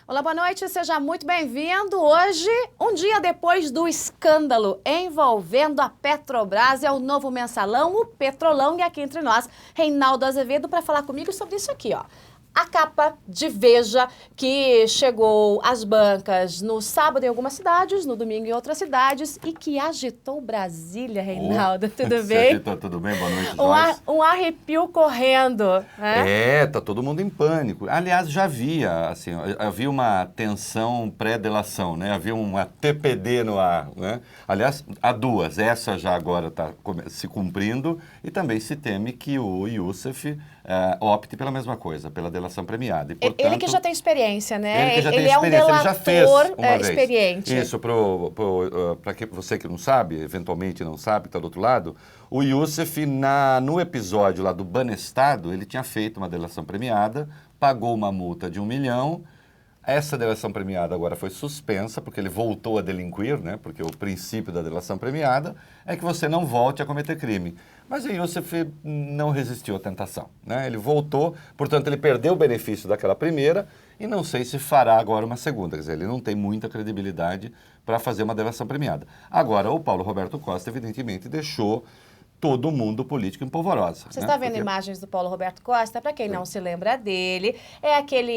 Olá, boa noite, seja muito bem-vindo. Hoje, um dia depois do escândalo envolvendo a Petrobras, é o novo mensalão, o Petrolão, e aqui entre nós, Reinaldo Azevedo, para falar comigo sobre isso aqui, ó. A capa de Veja, que chegou às bancas no sábado em algumas cidades, no domingo em outras cidades, e que agitou Brasília, Reinaldo. Tudo bem? Agitou, tudo bem? Boa noite, Joyce. Um arrepio correndo. Tá todo mundo em pânico. Aliás, já havia, assim, havia uma tensão pré-delação, né? Havia uma TPD no ar, né? Aliás, há duas. Essa já agora está se cumprindo e também se teme que o Youssef opte pela mesma coisa, pela delação premiada. E, portanto, ele que já tem experiência, né? Ele que já tem é um experiência, delator ele já fez uma vez. Experiente. Isso, para você que não sabe, eventualmente não sabe, que está do outro lado, o Youssef, no episódio lá do Banestado, ele tinha feito uma delação premiada, pagou uma multa de 1 milhão. Essa delação premiada agora foi suspensa, porque ele voltou a delinquir, né? Porque o princípio da delação premiada é que você não volte a cometer crime. Mas o Youssef não resistiu à tentação, né? Ele voltou, portanto, ele perdeu o benefício daquela primeira e não sei se fará agora uma segunda. Quer dizer, ele não tem muita credibilidade para fazer uma delação premiada. Agora, o Paulo Roberto Costa, evidentemente, deixou todo mundo político em polvorosa. Você está vendo imagens do Paulo Roberto Costa? Para quem não se lembra dele, é aquele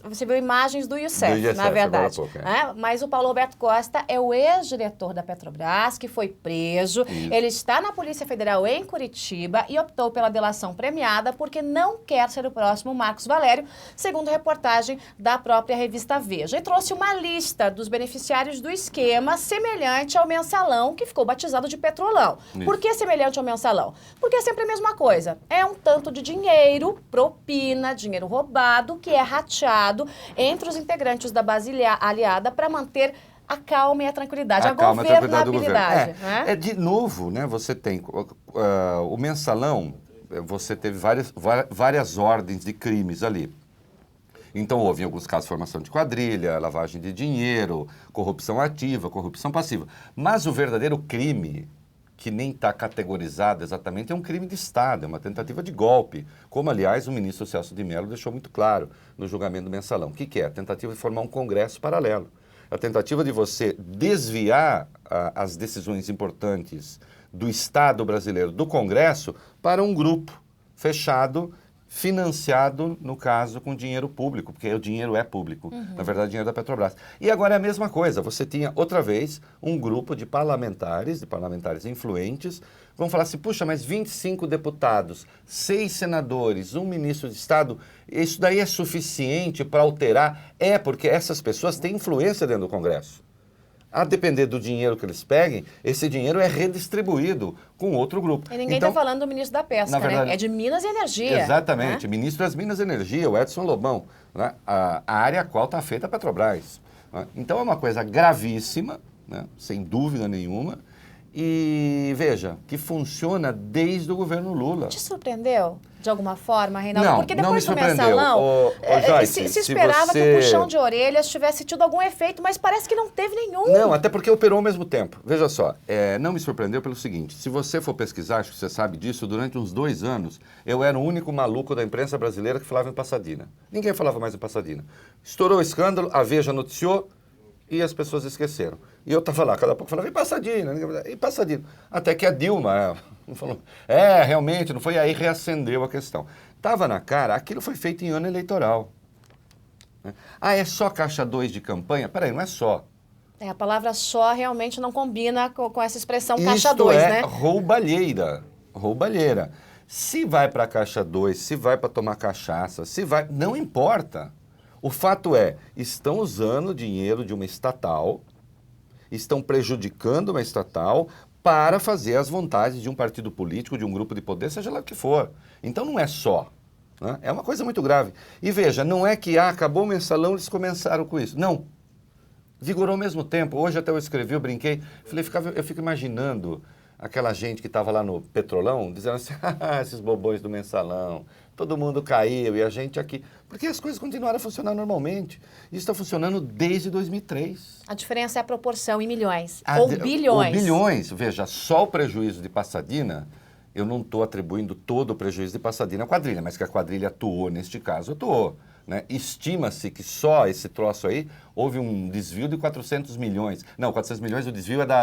você viu imagens do Youssef, na verdade. Pouco, Mas o Paulo Roberto Costa é o ex-diretor da Petrobras, que foi preso. Isso. Ele está na Polícia Federal em Curitiba e optou pela delação premiada porque não quer ser o próximo Marcos Valério, segundo reportagem da própria revista Veja. E trouxe uma lista dos beneficiários do esquema semelhante ao mensalão, que ficou batizado de Petrolão. Isso. Por que semelhante ao mensalão? Porque é sempre a mesma coisa. É um tanto de dinheiro, propina, dinheiro roubado, que é rateado entre os integrantes da base aliada para manter a calma e a tranquilidade, a governabilidade. De novo, né? Você tem o mensalão, você teve várias ordens de crimes ali. Então, houve, em alguns casos, formação de quadrilha, lavagem de dinheiro, corrupção ativa, corrupção passiva. Mas o verdadeiro crime, que nem está categorizado exatamente, é um crime de Estado, é uma tentativa de golpe, como, aliás, o ministro Celso de Mello deixou muito claro no julgamento do mensalão. O que é? A tentativa de formar um congresso paralelo. A tentativa de você desviar as decisões importantes do Estado brasileiro, do Congresso, para um grupo fechado, financiado, no caso, com dinheiro público, porque o dinheiro é público, na verdade, o dinheiro da Petrobras. E agora é a mesma coisa, você tinha, outra vez, um grupo de parlamentares influentes, vão falar assim, puxa, mas 25 deputados, 6 senadores, um ministro de Estado, isso daí é suficiente para alterar? É, porque essas pessoas têm influência dentro do Congresso. A depender do dinheiro que eles peguem, esse dinheiro é redistribuído com outro grupo. E ninguém está falando do ministro da Pesca, verdade, né? É de Minas e Energia. Exatamente, né? Ministro das Minas e Energia, o Edson Lobão, né? A área a qual está feita a Petrobras. Né? Então é uma coisa gravíssima, né? Sem dúvida nenhuma, e veja, que funciona desde o governo Lula. Te surpreendeu, de alguma forma, Reinaldo? Não, porque depois não me do mensalão, Joyce, se esperava que o puxão de orelhas tivesse tido algum efeito, mas parece que não teve nenhum. Não, até porque operou ao mesmo tempo. Veja só, não me surpreendeu pelo seguinte, se você for pesquisar, acho que você sabe disso, durante uns 2 anos, eu era o único maluco da imprensa brasileira que falava em Pasadena. Ninguém falava mais em Pasadena. Estourou o escândalo, a Veja noticiou, e as pessoas esqueceram. E eu estava lá, cada pouco falava, e Pasadena. Até que a Dilma falou, realmente, não foi, aí reacendeu a questão. Estava na cara, aquilo foi feito em ano eleitoral. É só caixa 2 de campanha? Peraí, não é só. A palavra só realmente não combina com essa expressão caixa 2, né? Roubalheira. Se vai para a caixa 2, se vai para tomar cachaça, não importa. O fato é, estão usando dinheiro de uma estatal, estão prejudicando uma estatal para fazer as vontades de um partido político, de um grupo de poder, seja lá o que for. Então não é só. Né? É uma coisa muito grave. E veja, não é que acabou o mensalão, eles começaram com isso. Não. Vigorou ao mesmo tempo. Hoje até eu escrevi, eu brinquei, eu fico imaginando aquela gente que estava lá no Petrolão, dizendo assim, esses bobões do mensalão, todo mundo caiu e a gente aqui... Porque as coisas continuaram a funcionar normalmente. Isso está funcionando desde 2003. A diferença é a proporção em milhões, ou bilhões. Ou bilhões. Veja, só o prejuízo de Pasadena, eu não estou atribuindo todo o prejuízo de Pasadena à quadrilha, mas que a quadrilha atuou neste caso, atuou. Né? Estima-se que só esse troço aí, houve um desvio de 400 milhões. Não, 400 milhões, o desvio é da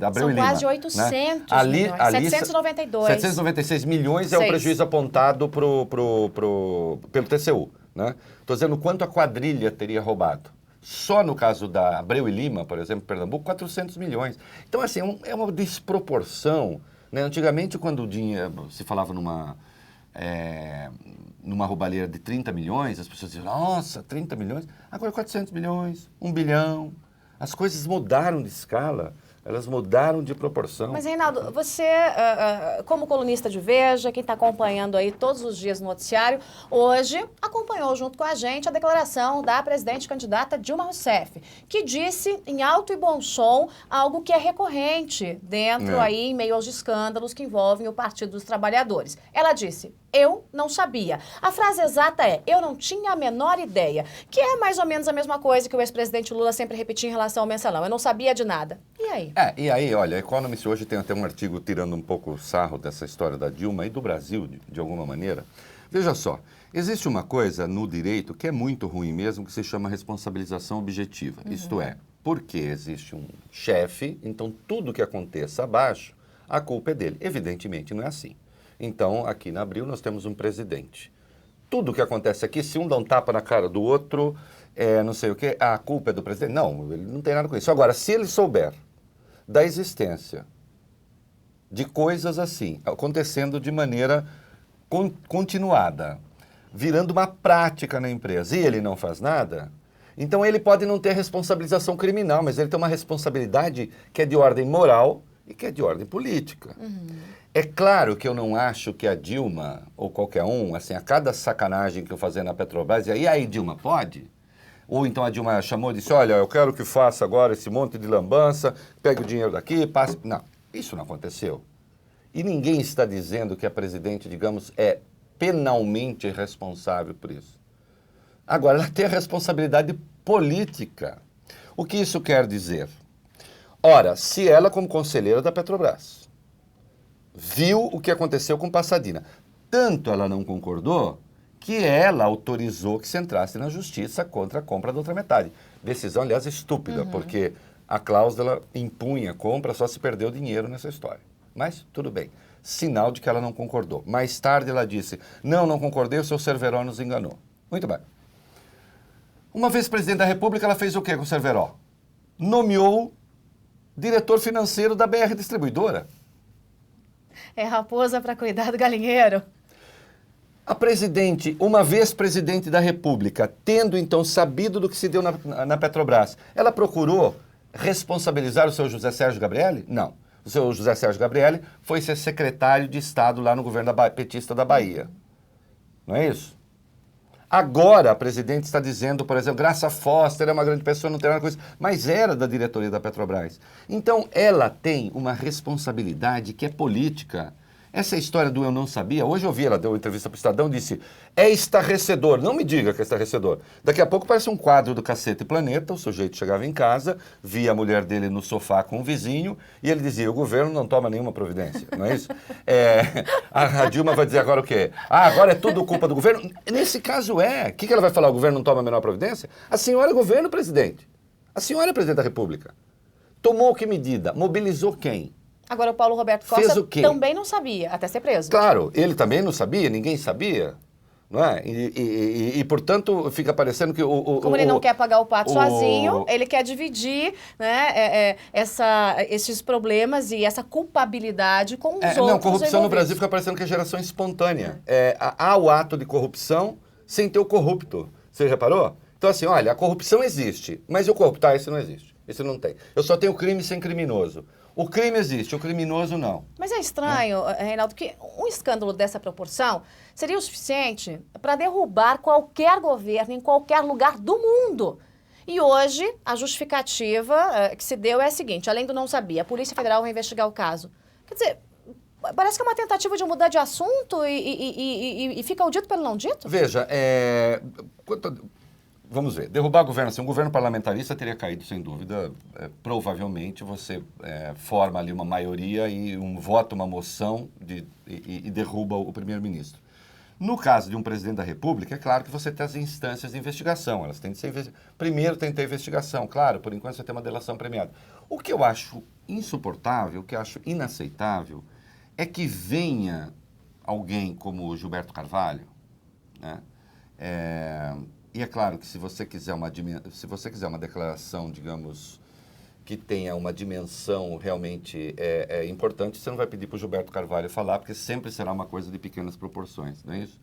Abreu e Lima. São quase 800 né? milhões, 792. 796 milhões é o prejuízo apontado pelo TCU. Né? Estou dizendo quanto a quadrilha teria roubado. Só no caso da Abreu e Lima, por exemplo, Pernambuco, 400 milhões. Então, assim, é uma desproporção. Né? Antigamente, quando o dinheiro se falava numa roubalheira de 30 milhões, as pessoas diziam, nossa, 30 milhões, agora 400 milhões, 1 bilhão. As coisas mudaram de escala, elas mudaram de proporção. Mas, Reinaldo, você, como colunista de Veja, quem está acompanhando aí todos os dias no noticiário, hoje acompanhou junto com a gente a declaração da presidente candidata Dilma Rousseff, que disse em alto e bom som algo que é recorrente dentro aí, em meio aos escândalos que envolvem o Partido dos Trabalhadores. Ela disse, eu não sabia. A frase exata é, eu não tinha a menor ideia, que é mais ou menos a mesma coisa que o ex-presidente Lula sempre repetia em relação ao mensalão. Eu não sabia de nada. E aí? E aí, olha, a Economist hoje tem até um artigo tirando um pouco o sarro dessa história da Dilma e do Brasil, de alguma maneira. Veja só, existe uma coisa no direito que é muito ruim mesmo, que se chama responsabilização objetiva. Isto é, porque existe um chefe, então tudo que aconteça abaixo, a culpa é dele. Evidentemente não é assim. Então, aqui na Abril nós temos um presidente. Tudo que acontece aqui, se um dá um tapa na cara do outro, não sei o quê, a culpa é do presidente. Não, ele não tem nada com isso. Agora, se ele souber da existência de coisas assim, acontecendo de maneira continuada, virando uma prática na empresa, e ele não faz nada, então ele pode não ter responsabilização criminal, mas ele tem uma responsabilidade que é de ordem moral e que é de ordem política. É claro que eu não acho que a Dilma, ou qualquer um, assim, a cada sacanagem que eu fazer na Petrobras, e aí Dilma pode? Ou então a Dilma chamou e disse, olha, eu quero que faça agora esse monte de lambança, pegue o dinheiro daqui, passe... Não, isso não aconteceu. E ninguém está dizendo que a presidente, digamos, é penalmente responsável por isso. Agora, ela tem a responsabilidade política. O que isso quer dizer? Ora, se ela, como conselheira da Petrobras, viu o que aconteceu com Pasadena, tanto ela não concordou, que ela autorizou que se entrasse na justiça contra a compra da outra metade. Decisão, aliás, estúpida, porque a cláusula impunha a compra, só se perdeu dinheiro nessa história. Mas, tudo bem. Sinal de que ela não concordou. Mais tarde ela disse, não concordei, o seu Cerveró nos enganou. Muito bem. Uma vez presidente da República, ela fez o quê com o Cerveró? Nomeou diretor financeiro da BR Distribuidora. É raposa para cuidar do galinheiro. A presidente, uma vez presidente da República, tendo então sabido do que se deu na Petrobras, ela procurou responsabilizar o seu José Sérgio Gabrielli? Não. O seu José Sérgio Gabrielli foi ser secretário de Estado lá no governo petista da Bahia. Não é isso? Agora a presidente está dizendo, por exemplo, Graça Foster é uma grande pessoa, não tem nada com isso, mas era da diretoria da Petrobras. Então ela tem uma responsabilidade que é política. Essa história do eu não sabia, hoje eu vi, ela deu uma entrevista para o Estadão e disse, é estarrecedor, não me diga que é estarrecedor. Daqui a pouco parece um quadro do Cacete e Planeta, o sujeito chegava em casa, via a mulher dele no sofá com um vizinho, e ele dizia, o governo não toma nenhuma providência, não é isso? A Dilma vai dizer agora o quê? Agora é tudo culpa do governo? Nesse caso o que ela vai falar, o governo não toma a menor providência? A senhora é governo, presidente. A senhora é presidente da República. Tomou que medida? Mobilizou quem? Agora o Paulo Roberto Costa também não sabia, até ser preso. Claro, ele também não sabia, ninguém sabia, não é? E portanto, fica parecendo que Como ele não quer pagar o pato sozinho, ele quer dividir, né, esses problemas e essa culpabilidade com os outros. Não, corrupção no Brasil fica parecendo que é geração espontânea. Há o ato de corrupção sem ter o corrupto. Você reparou? Então assim, olha, a corrupção existe, mas o corrupto, esse não existe, esse não tem. Eu só tenho crime sem criminoso. O crime existe, o criminoso não. Mas é estranho, Reinaldo, que um escândalo dessa proporção seria o suficiente para derrubar qualquer governo em qualquer lugar do mundo. E hoje, a justificativa que se deu é a seguinte, além do não sabia, a Polícia Federal vai investigar o caso. Quer dizer, parece que é uma tentativa de mudar de assunto e fica o dito pelo não dito? Veja, vamos ver, derrubar o governo, assim, um governo parlamentarista teria caído, sem dúvida. Provavelmente você forma ali uma maioria e um voto, uma moção e derruba o primeiro-ministro. No caso de um presidente da República, é claro que você tem as instâncias de investigação, elas têm de ser primeiro tem que ter investigação, claro, por enquanto você tem uma delação premiada. O que eu acho insuportável, o que eu acho inaceitável, é que venha alguém como o Gilberto Carvalho, né? E é claro que se você quiser uma declaração, digamos, que tenha uma dimensão realmente importante, você não vai pedir para o Gilberto Carvalho falar, porque sempre será uma coisa de pequenas proporções, não é isso?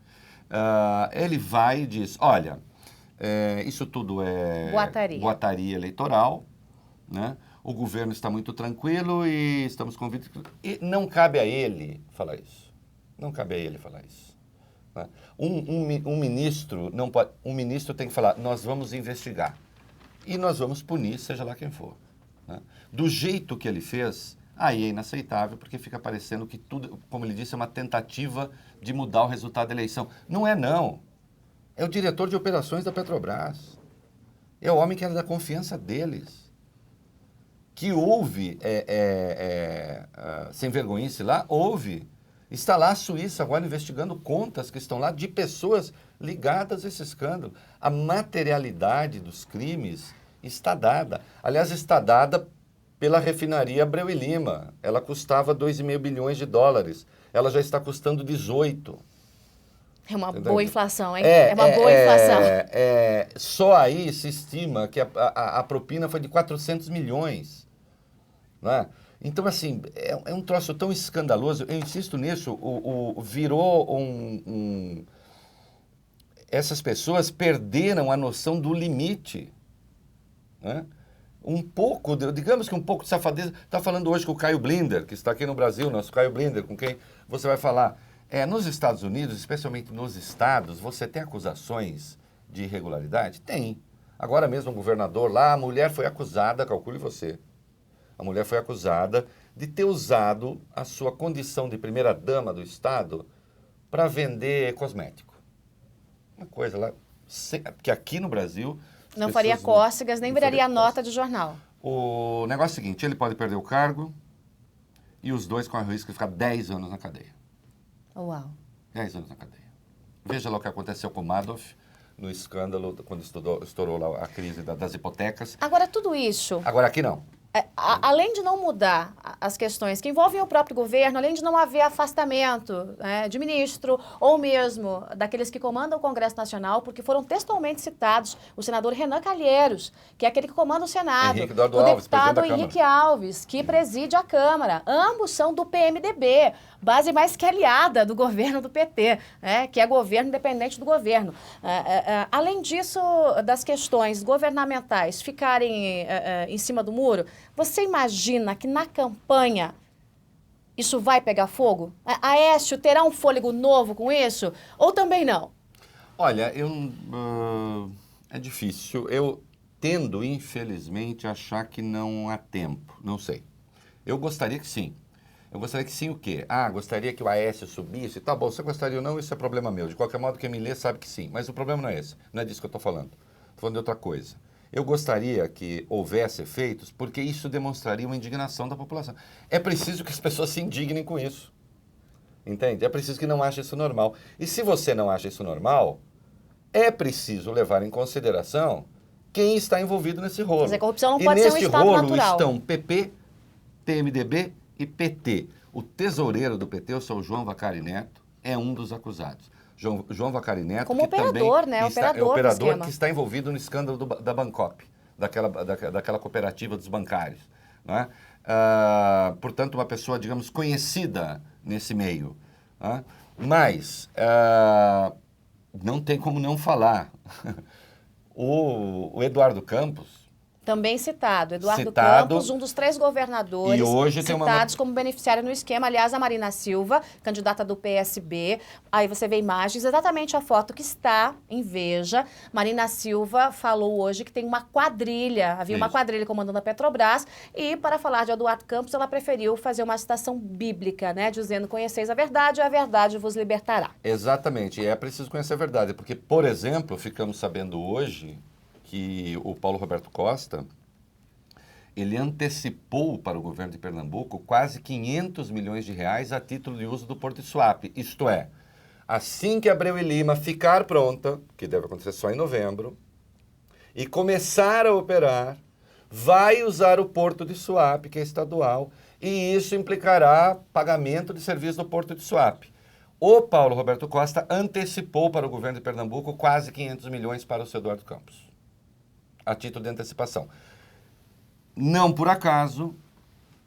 Ele vai e diz, olha, isso tudo é boataria eleitoral, né? O governo está muito tranquilo e estamos convictos. E não cabe a ele falar isso. Não cabe a ele falar isso. Né? Um ministro não pode. Um ministro tem que falar, nós vamos investigar. E nós vamos punir, seja lá quem for. Né? Do jeito que ele fez, aí é inaceitável, porque fica parecendo que tudo, como ele disse, é uma tentativa de mudar o resultado da eleição. Não é, não. É o diretor de operações da Petrobras. É o homem que era da confiança deles. Que houve, sem vergonhice lá, houve. Está lá a Suíça agora investigando contas que estão lá de pessoas ligadas a esse escândalo. A materialidade dos crimes está dada. Aliás, está dada pela refinaria Abreu e Lima. Ela custava 2,5 bilhões de dólares. Ela já está custando 18. É uma boa inflação, hein? É uma boa inflação. Só aí se estima que a propina foi de 400 milhões. Não é? Então, assim, é um troço tão escandaloso. Eu insisto nisso, virou essas pessoas perderam a noção do limite. Né? Digamos que um pouco de safadeza. Está falando hoje com o Caio Blinder, que está aqui no Brasil, nosso Caio Blinder, com quem você vai falar. Nos Estados Unidos, especialmente nos estados, você tem acusações de irregularidade? Tem. Agora mesmo um governador lá, a mulher foi acusada, calcule você, a mulher foi acusada de ter usado a sua condição de primeira-dama do estado para vender cosmético. Uma coisa lá, que aqui no Brasil... Não faria cócegas, nem viraria nota de jornal. O negócio é o seguinte, ele pode perder o cargo e os dois correm o risco de ficar 10 anos na cadeia. Uau. 10 anos na cadeia. Veja lá o que aconteceu com o Madoff no escândalo, quando estourou lá a crise das hipotecas. Agora, tudo isso... Agora, aqui não. Além de não mudar as questões que envolvem o próprio governo, além de não haver afastamento de ministro ou mesmo daqueles que comandam o Congresso Nacional, porque foram textualmente citados o senador Renan Calheiros, que é aquele que comanda o Senado, o deputado Henrique Alves, que preside a Câmara. Ambos são do PMDB, base mais que aliada do governo do PT, que é governo independente do governo. Além disso, das questões governamentais ficarem em cima do muro, você imagina que na campanha isso vai pegar fogo? Aécio terá um fôlego novo com isso? Ou também não? Olha, é difícil. Eu tendo, infelizmente, a achar que não há tempo. Não sei. Eu gostaria que sim. Eu gostaria que sim o quê? Gostaria que o Aécio subisse. Tá bom, se eu gostaria ou não, isso é problema meu. De qualquer modo, quem me lê sabe que sim. Mas o problema não é esse. Não é disso que eu estou falando. Estou falando de outra coisa. Eu gostaria que houvesse efeitos, porque isso demonstraria uma indignação da população. É preciso que as pessoas se indignem com isso. Entende? É preciso que não achem isso normal. E se você não acha isso normal, é preciso levar em consideração quem está envolvido nesse rolo. Quer dizer, a corrupção não pode ser um estado natural. E nesse rolo estão PP, PMDB e PT. O tesoureiro do PT, o seu João Vacari Neto, é um dos acusados. João Vacari Neto, como que operador, também é operador que está envolvido no escândalo da Bancop, daquela cooperativa dos bancários. Né? Portanto, uma pessoa, digamos, conhecida nesse meio. Né? Mas não tem como não falar. O Eduardo Campos, também citado. Eduardo Campos, um dos 3 governadores citados como beneficiário no esquema. Aliás, a Marina Silva, candidata do PSB. Aí você vê imagens, exatamente a foto que está em Veja. Marina Silva falou hoje que tem uma quadrilha, havia uma quadrilha comandando a Petrobras. E para falar de Eduardo Campos, ela preferiu fazer uma citação bíblica, dizendo: conheceis a verdade vos libertará. Exatamente, e é preciso conhecer a verdade. Porque, por exemplo, ficamos sabendo hoje que o Paulo Roberto Costa, ele antecipou para o governo de Pernambuco quase 500 milhões de reais a título de uso do Porto de Suape. Isto é, assim que Abreu e Lima ficar pronta, que deve acontecer só em novembro, e começar a operar, vai usar o Porto de Suape, que é estadual, e isso implicará pagamento de serviço do Porto de Suape. O Paulo Roberto Costa antecipou para o governo de Pernambuco quase 500 milhões para o seu Eduardo Campos, a título de antecipação. Não por acaso,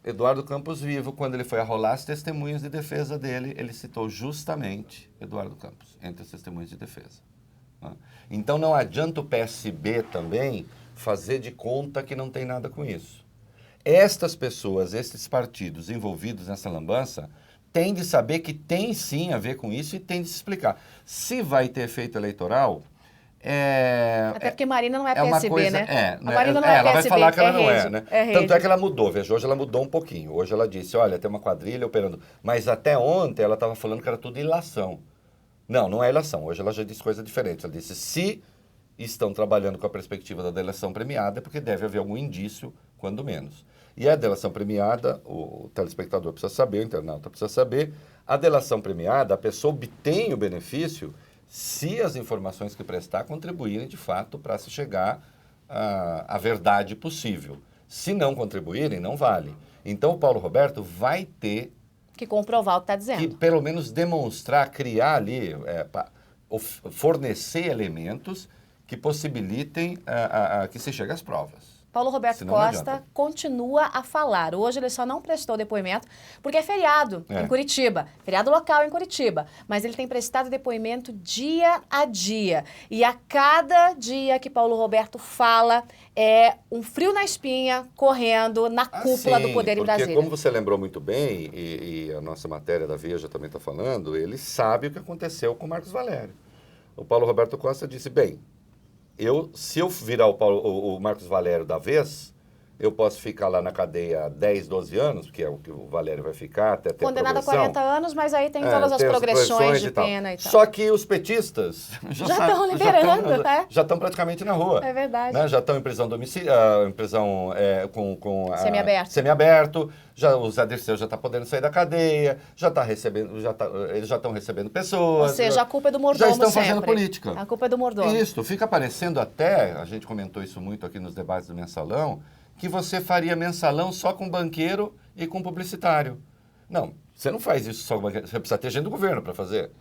Eduardo Campos Vivo, quando ele foi arrolar as testemunhas de defesa dele, ele citou justamente Eduardo Campos, entre as testemunhas de defesa. Então não adianta o PSB também fazer de conta que não tem nada com isso. Estas pessoas, estes partidos envolvidos nessa lambança, têm de saber que tem sim a ver com isso e tem de se explicar. Se vai ter efeito eleitoral... Até porque Marina não é uma PSB, coisa, né? A Marina não é ela PSB, vai falar que ela não rede, é, né? rede. Tanto é que ela mudou, veja, hoje ela mudou um pouquinho. Hoje ela disse, olha, tem uma quadrilha operando. Mas até ontem ela estava falando que era tudo ilação. Não, não é ilação. Hoje ela já disse coisa diferente. Ela disse, se estão trabalhando com a perspectiva da delação premiada, é porque deve haver algum indício, quando menos. E a delação premiada, o telespectador precisa saber, o internauta precisa saber, a delação premiada, a pessoa obtém o benefício se as informações que prestar contribuírem, de fato, para se chegar à verdade possível. Se não contribuírem, não vale. Então, o Paulo Roberto vai ter que comprovar o que está dizendo. Que, pelo menos, demonstrar, criar ali, fornecer elementos que possibilitem que se chegue às provas. Paulo Roberto Costa continua a falar. Hoje ele só não prestou depoimento porque é feriado em Curitiba, feriado local em Curitiba. Mas ele tem prestado depoimento dia a dia. E a cada dia que Paulo Roberto fala, é um frio na espinha correndo na cúpula do poder em Brasília. Porque, como você lembrou muito bem, e a nossa matéria da Veja também está falando, ele sabe o que aconteceu com o Marcos Valério. O Paulo Roberto Costa disse, bem, se eu virar o Marcos Valério da vez, eu posso ficar lá na cadeia 10, 12 anos, que é o que o Valério vai ficar até ter condenado a 40 anos, mas aí tem todas as tem progressões de pena e tal. Só que os petistas já estão liberando, já estão praticamente na rua. É verdade. Né? Já estão em prisão domicílio, em prisão com semiaberto. Semiaberto. O Zé Dirceu já está podendo sair da cadeia, já está recebendo, eles já estão recebendo pessoas. Ou seja, a culpa é do mordomo. Já estão sempre fazendo política. A culpa é do mordomo. Isso, fica parecendo até, a gente comentou isso muito aqui nos debates do Mensalão, que você faria mensalão só com banqueiro e com publicitário. Não, você não faz isso só com banqueiro, você precisa ter gente do governo para fazer.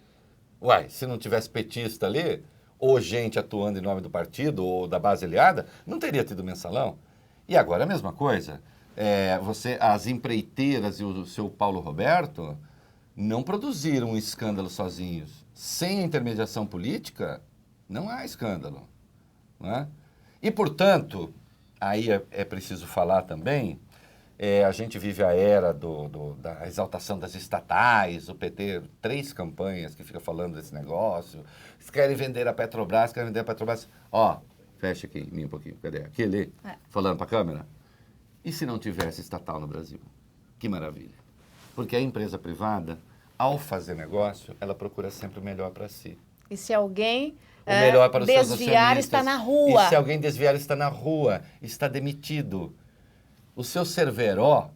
Uai, se não tivesse petista ali, ou gente atuando em nome do partido, ou da base aliada, não teria tido mensalão. E agora a mesma coisa. As empreiteiras e o seu Paulo Roberto não produziram um escândalo sozinhos. Sem intermediação política, não há escândalo. Não é? E, portanto... Aí é preciso falar também, a gente vive a era da exaltação das estatais, o PT, 3 campanhas que fica falando desse negócio, eles querem vender a Petrobras, Ó, fecha aqui em mim um pouquinho, cadê? Aqui ali, falando para a câmera. E se não tivesse estatal no Brasil? Que maravilha. Porque a empresa privada, ao fazer negócio, ela procura sempre o melhor para si. E se alguém... O melhor para os seus acionistas. Desviar está na rua. E se alguém desviar, está na rua, está demitido. O seu Cerveró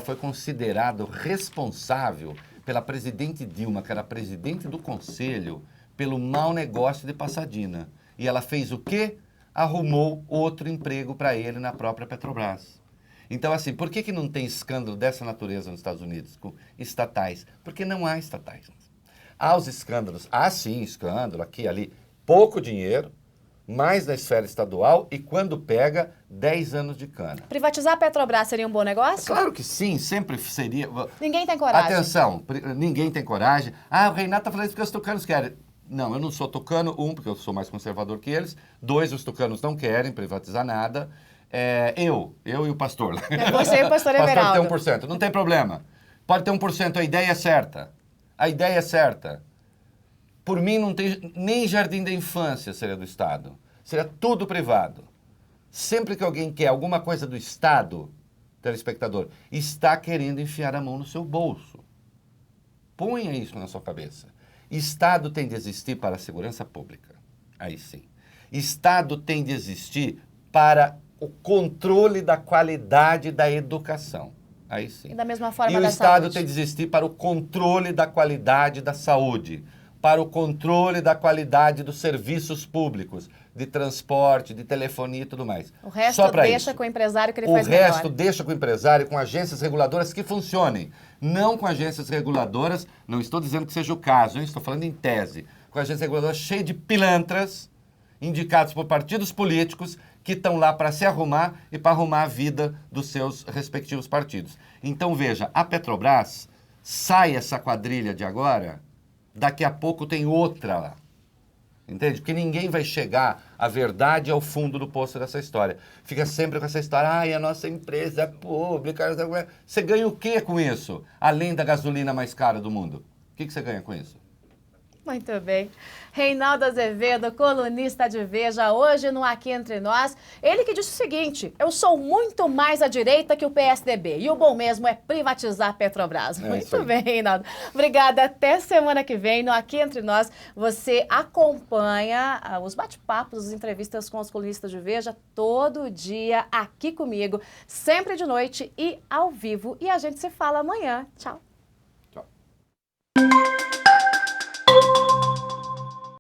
foi considerado responsável pela presidente Dilma, que era presidente do conselho, pelo mau negócio de Passadina. E ela fez o quê? Arrumou outro emprego para ele na própria Petrobras. Então, assim, por que não tem escândalo dessa natureza nos Estados Unidos com estatais? Porque não há estatais. Há os escândalos, sim, escândalo, aqui, ali, pouco dinheiro, mais na esfera estadual e quando pega, 10 anos de cana. Privatizar a Petrobras seria um bom negócio? Claro que sim, sempre seria. Ninguém tem coragem. Atenção, ninguém tem coragem. O Reinato está falando isso porque os tucanos querem. Não, eu não sou tucano, porque eu sou mais conservador que eles. 2, os tucanos não querem privatizar nada. Eu e o pastor. Você e o pastor Everaldo. O pastor tem 1%, não tem problema. Pode ter 1%, a ideia é certa. A ideia é certa. Por mim, não tem nem jardim da infância seria do Estado. Seria tudo privado. Sempre que alguém quer alguma coisa do Estado, telespectador, está querendo enfiar a mão no seu bolso. Ponha isso na sua cabeça. Estado tem de existir para a segurança pública. Aí sim. Estado tem de existir para o controle da qualidade da educação. Aí sim. E da mesma forma e o da Estado saúde. tem de existir para o controle da qualidade da saúde, para o controle da qualidade dos serviços públicos, de transporte, de telefonia e tudo mais. O resto Só pra deixa isso. com o empresário que ele O faz resto melhor. deixa com o empresário, com agências reguladoras que funcionem. Não com agências reguladoras, não estou dizendo que seja o caso, hein? Estou falando em tese. Com agências reguladoras cheias de pilantras, indicados por partidos políticos, que estão lá para se arrumar e para arrumar a vida dos seus respectivos partidos. Então, veja, a Petrobras, sai essa quadrilha de agora, daqui a pouco tem outra lá. Entende? Porque ninguém vai chegar à verdade e ao fundo do poço dessa história. Fica sempre com essa história, ai, a nossa empresa é pública. Você ganha o quê com isso? Além da gasolina mais cara do mundo. O que você ganha com isso? Muito bem. Reinaldo Azevedo, colunista de Veja, hoje no Aqui Entre Nós. Ele que disse o seguinte: eu sou muito mais à direita que o PSDB. E o bom mesmo é privatizar a Petrobras. Muito bem, Reinaldo. Obrigada. Até semana que vem no Aqui Entre Nós. Você acompanha os bate-papos, as entrevistas com os colunistas de Veja todo dia aqui comigo, sempre de noite e ao vivo. E a gente se fala amanhã. Tchau. Tchau.